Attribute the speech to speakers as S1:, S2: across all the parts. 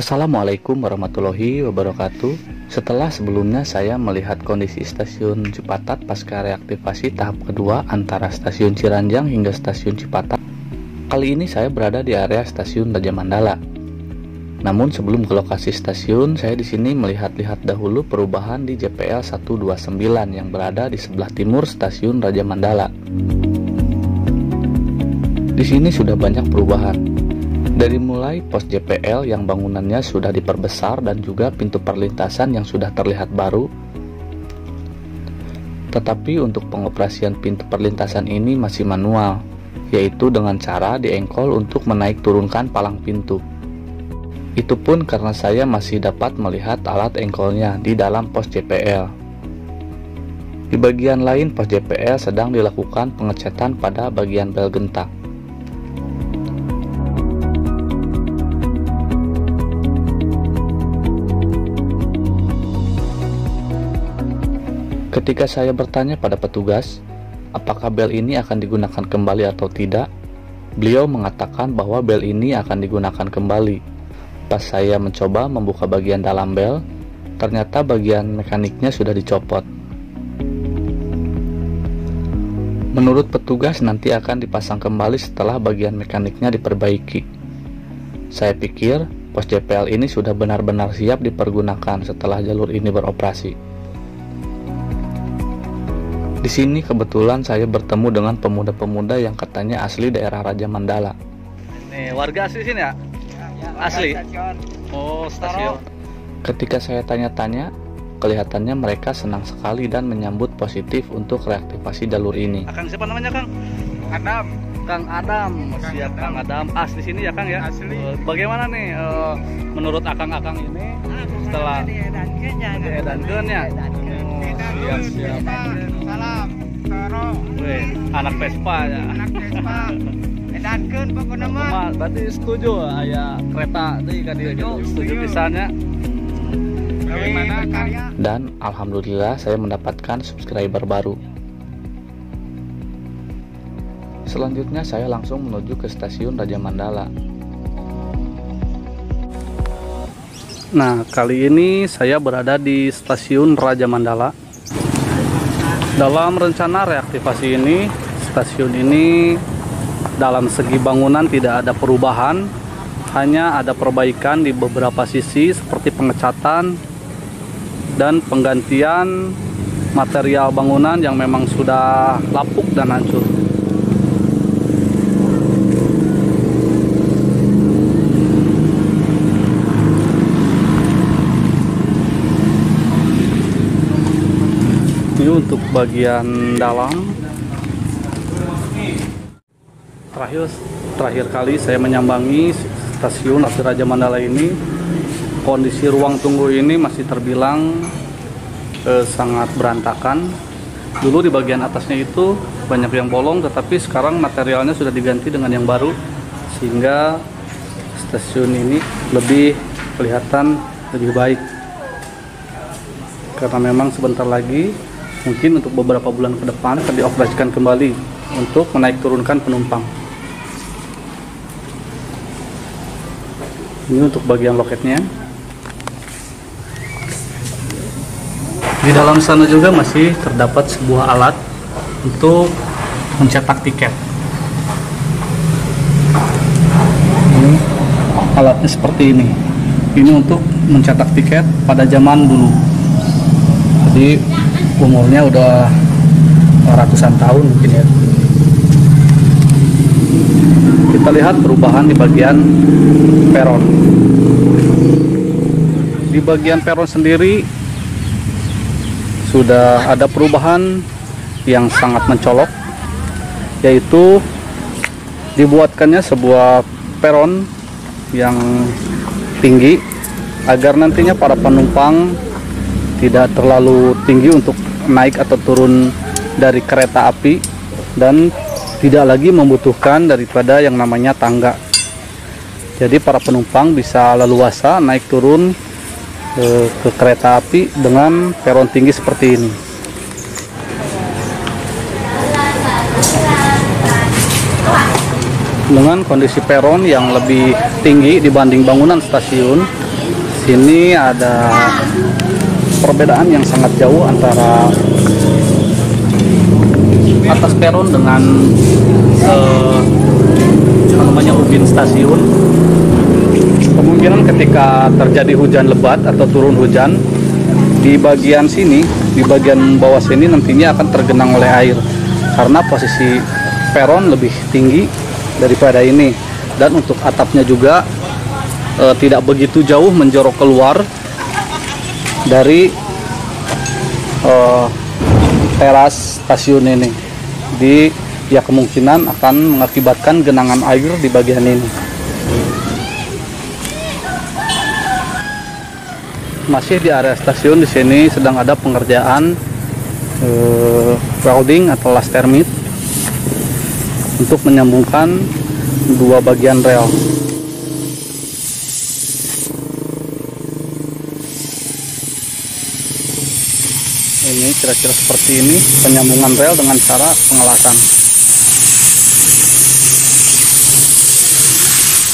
S1: Assalamualaikum warahmatullahi wabarakatuh. Setelah sebelumnya saya melihat kondisi stasiun Cipatat pasca reaktivasi tahap kedua antara stasiun Ciranjang hingga stasiun Cipatat, kali ini saya berada di area stasiun Raja Mandala. Namun sebelum ke lokasi stasiun, saya di sini melihat-lihat dahulu perubahan di JPL 129 yang berada di sebelah timur stasiun Raja Mandala. Di sini sudah banyak perubahan. Dari mulai pos JPL yang bangunannya sudah diperbesar dan juga pintu perlintasan yang sudah terlihat baru. Tetapi untuk pengoperasian pintu perlintasan ini masih manual, yaitu dengan cara diengkol untuk menaik turunkan palang pintu. Itu pun karena saya masih dapat melihat alat engkolnya di dalam pos JPL. Di bagian lain pos JPL sedang dilakukan pengecatan pada bagian bel gentak. Ketika saya bertanya pada petugas, apakah bel ini akan digunakan kembali atau tidak, beliau mengatakan bahwa bel ini akan digunakan kembali. Pas saya mencoba membuka bagian dalam bel, ternyata bagian mekaniknya sudah dicopot. Menurut petugas nanti akan dipasang kembali setelah bagian mekaniknya diperbaiki. Saya pikir pos JPL ini sudah benar-benar siap dipergunakan setelah jalur ini beroperasi. Di sini kebetulan saya bertemu dengan pemuda-pemuda yang katanya asli daerah Raja Mandala.
S2: Nih, warga asli sini ya? Asli? Stasiun. Oh, stasiun.
S1: Ketika saya tanya-tanya, kelihatannya mereka senang sekali dan menyambut positif untuk reaktivasi jalur ini.
S2: Akang siapa namanya, Kang?
S3: Adam.
S2: Kang Adam. Siap, Kang Adam. Asli sini ya, Kang ya?
S3: Asli.
S2: Bagaimana nih menurut akang-akang ini setelah diedankeun ya? Siap.
S3: Salam. Toro.
S2: Wih, anak Vespa ya.
S3: Anak Vespa. Edankeun pokoknya mah.
S2: Berarti setuju aya kereta teh ka dieu. Setuju pisannya.
S3: Bagaimana karya?
S1: Dan alhamdulillah saya mendapatkan subscriber baru. Selanjutnya saya langsung menuju ke stasiun Raja Mandala.
S2: Nah, kali ini saya berada di stasiun Raja Mandala. Dalam rencana reaktivasi ini, stasiun ini dalam segi bangunan tidak ada perubahan, hanya ada perbaikan di beberapa sisi seperti pengecatan dan penggantian material bangunan yang memang sudah lapuk dan hancur. Ini untuk bagian dalam. Terakhir kali saya menyambangi stasiun Raja Mandala ini, kondisi ruang tunggu ini masih terbilang sangat berantakan. Dulu di bagian atasnya itu banyak yang bolong, tetapi sekarang materialnya sudah diganti dengan yang baru, sehingga stasiun ini lebih kelihatan lebih baik. Karena memang sebentar lagi, mungkin untuk beberapa bulan ke depan akan dioperasikan kembali untuk menaik turunkan penumpang. Ini untuk bagian loketnya. Di dalam sana juga masih terdapat sebuah alat untuk mencetak tiket. Ini alatnya seperti ini. Ini untuk mencetak tiket pada zaman dulu. Jadi umurnya udah ratusan tahun mungkin ya. Kita lihat perubahan di bagian peron. Di bagian peron sendiri sudah ada perubahan yang sangat mencolok, yaitu dibuatkannya sebuah peron yang tinggi agar nantinya para penumpang tidak terlalu tinggi untuk naik atau turun dari kereta api dan tidak lagi membutuhkan daripada yang namanya tangga. Jadi para penumpang bisa leluasa naik turun ke kereta api dengan peron tinggi seperti ini. Dengan kondisi peron yang lebih tinggi dibanding bangunan stasiun, Sini ada perbedaan yang sangat jauh antara atas peron dengan ubin stasiun. Kemungkinan ketika terjadi hujan lebat atau turun hujan, di bagian sini, di bagian bawah sini nantinya akan tergenang oleh air karena posisi peron lebih tinggi daripada ini, dan untuk atapnya juga tidak begitu jauh menjorok keluar dari teras stasiun ini. Ya kemungkinan akan mengakibatkan genangan air di bagian ini. Masih di area stasiun, di sini sedang ada pengerjaan welding atau las termit untuk menyambungkan dua bagian rel. Ini kira-kira seperti ini penyambungan rel dengan cara pengelasan.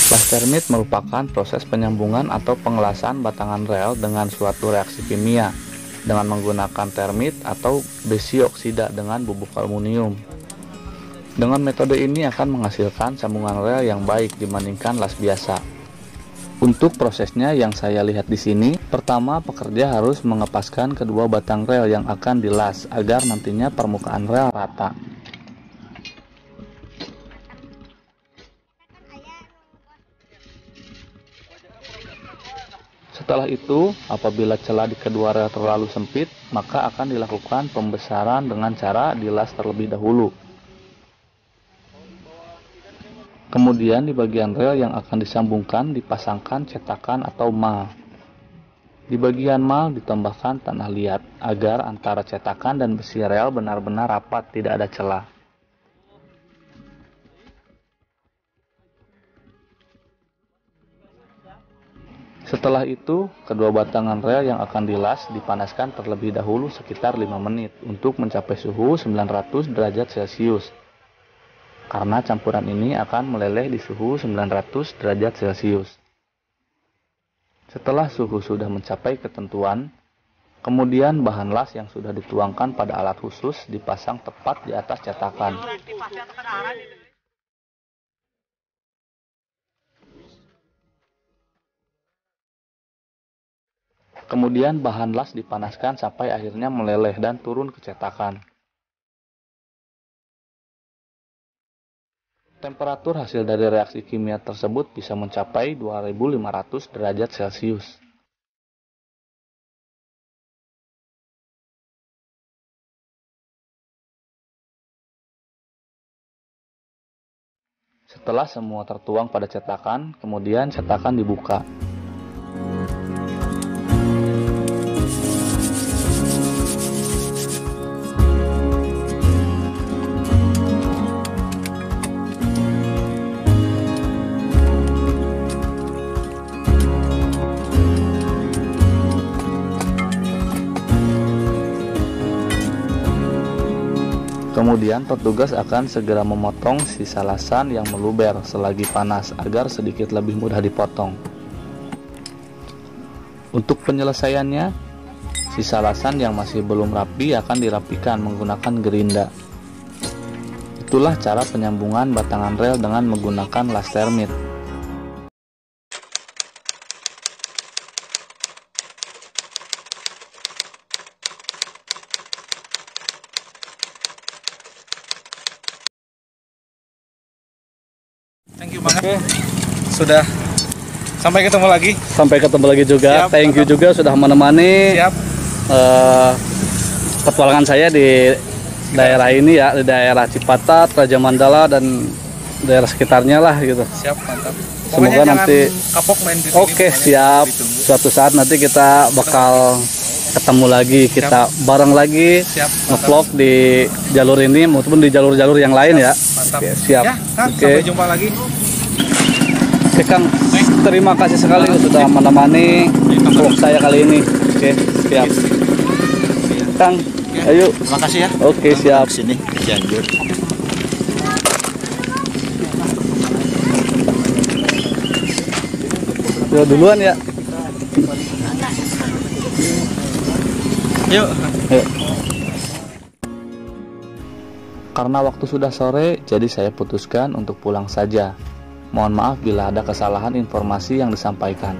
S1: Las termit merupakan proses penyambungan atau pengelasan batangan rel dengan suatu reaksi kimia dengan menggunakan termit atau besi oksida dengan bubuk aluminium. Dengan metode ini akan menghasilkan sambungan rel yang baik dibandingkan las biasa. Untuk prosesnya yang saya lihat di sini, pertama pekerja harus mengepaskan kedua batang rel yang akan dilas agar nantinya permukaan rel rata. Setelah itu, apabila celah di kedua rel terlalu sempit, maka akan dilakukan pembesaran dengan cara dilas terlebih dahulu. Kemudian di bagian rel yang akan disambungkan dipasangkan cetakan atau mal. Di bagian mal ditambahkan tanah liat agar antara cetakan dan besi rel benar-benar rapat, tidak ada celah. Setelah itu, kedua batangan rel yang akan dilas dipanaskan terlebih dahulu sekitar 5 menit untuk mencapai suhu 900 derajat Celcius. Karena campuran ini akan meleleh di suhu 900 derajat Celcius. Setelah suhu sudah mencapai ketentuan, kemudian bahan las yang sudah dituangkan pada alat khusus dipasang tepat di atas cetakan. Kemudian bahan las dipanaskan sampai akhirnya meleleh dan turun ke cetakan. Temperatur hasil dari reaksi kimia tersebut bisa mencapai 2500 derajat Celcius. Setelah semua tertuang pada cetakan, kemudian cetakan dibuka. Kemudian petugas akan segera memotong sisa lasan yang meluber selagi panas agar sedikit lebih mudah dipotong. Untuk penyelesaiannya, sisa lasan yang masih belum rapi akan dirapikan menggunakan gerinda. Itulah cara penyambungan batangan rel dengan menggunakan las termit.
S3: Thank you banget. Sudah sampai ketemu lagi.
S2: Sampai ketemu lagi juga.
S3: Siap,
S2: Thank you juga sudah menemani petualangan saya di daerah ini ya, di daerah Cipatat, Raja Mandala dan daerah sekitarnya lah gitu.
S3: Siap, mantap.
S2: Semoga nanti
S3: kapok main di sini.
S2: Oke, siap. Suatu saat nanti kita bakal ketemu lagi, kita bareng lagi nge-vlog di jalur ini maupun di jalur-jalur yang lain ya.
S3: Mantap.
S2: Oke, siap.
S3: Ya, Kang,
S2: Oke.
S3: sampai jumpa lagi.
S2: Oke, Kang. Terima kasih sekali sudah menemani vlog saya kali ini. Oke, siap. Kang, ayo.
S4: Terima kasih ya.
S2: Oke, siap.
S4: Sini Cianjur.
S2: Ya duluan ya.
S3: Yuk.
S2: Yuk. Karena waktu sudah sore, jadi saya putuskan untuk pulang saja. Mohon maaf bila ada kesalahan informasi yang disampaikan.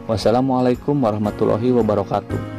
S2: Wassalamualaikum warahmatullahi wabarakatuh.